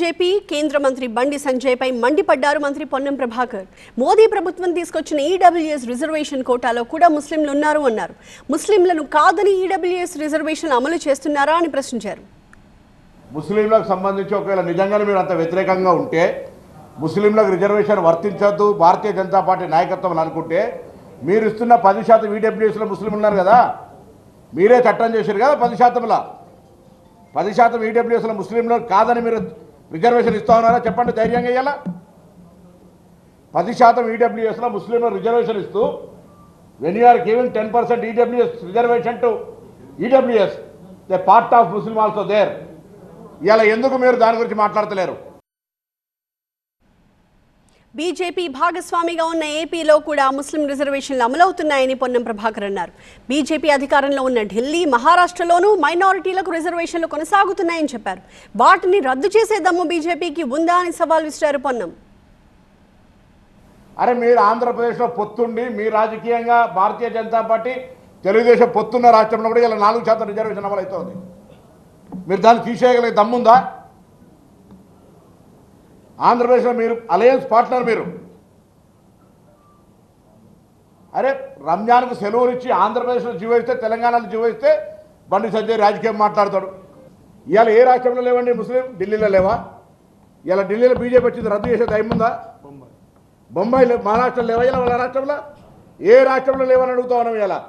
BJP కేంద్ర మంత్రి బండి సంజయ్ పై మండిపడ్డారు మంత్రి పొన్నం ప్రభాకర్. మోదీ ప్రభుత్వం తీసుకొచ్చిన ఈడబ్ల్యూఎస్ రిజర్వేషన్ కోటాలో కూడా ముస్లింలు ఉన్నారు అన్నారు. ముస్లింలను కాదని ఈడబ్ల్యూఎస్ రిజర్వేషన్ అమలు చేస్తున్నారా అని ప్రశ్నించారు. ముస్లింలకు సంబంధించి ఒకవేళ నిజంగానే మీరు అంత వ్యతిరేకంగా ఉంటే, ముస్లింలకు రిజర్వేషన్ వర్తించొద్దు భారతీయ జనతా పార్టీ నాయకత్వం అనుకుంటే, మీరు ఇస్తున్న 10% ఈడబ్ల్యూఎస్లో ముస్లింలు ఉన్నారు కదా, మీరే చట్టం చేశారు కదా 10%లో 10% ఈడబ్ల్యూఎస్లో ముస్లింలు కాదని మీరు రిజర్వేషన్ ఇస్తా ఉన్నారా? చెప్పండి ధైర్యంగా. ఇవ్వాలా 10% ఈడబ్ల్యూఎస్లో ముస్లింలు రిజర్వేషన్ ఇస్తూ, when you are giving 10% EWS reservation to EWS, the part of Muslim also there. ఇలా ఎందుకు మీరు దాని గురించి మాట్లాడతలేరు? బీజేపీ భాగస్వామిగా ఉన్న ఏపీలో కూడా ముస్లిం రిజర్వేషన్లు అమలవుతున్నాయని పొన్నం ప్రభాకర్ అన్నారు. బీజేపీ అధికారంలో ఉన్న ఢిల్లీ, మహారాష్ట్రలోనూ మైనారిటీలకు రిజర్వేషన్లు కొనసాగుతున్నాయని చెప్పారు. వాటిని రద్దు చేసే దమ్ము బీజేపీకి ఉందా అని సవాల్ విసిరారు పొన్నం. అరే, మీరు ఆంధ్రప్రదేశ్లో పొత్తుండి మీ రాజకీయంగా భారతీయ జనతా పార్టీ తెలుగుదేశం పొత్తున్న రాష్ట్రంలో కూడా ఇలా 4% రిజర్వేషన్ అమలవుతోంది. మీరు దాన్ని తీసేయగలిగే దమ్ముందా? ఆంధ్రప్రదేశ్లో మీరు అలయన్స్ పార్ట్నర్ మీరు. అరే, రంజాన్కు సెలవులు ఇచ్చి ఆంధ్రప్రదేశ్లో జీవో ఇస్తే, తెలంగాణలో జీవో ఇస్తే బండి సంజయ్ రాజకీయం మాట్లాడతాడు. ఇవాళ ఏ రాష్ట్రంలో లేవండి ముస్లిం? ఢిల్లీలో లేవా? ఇలా ఢిల్లీలో బీజేపీ వచ్చింది, రద్దు చేసే టైం ఉందా? బొంబాయిలో, మహారాష్ట్రలో లేవా? ఇలా వాళ్ళ రాష్ట్రంలో ఏ రాష్ట్రంలో లేవని అడుగుతా ఉన్నాం. ఇలా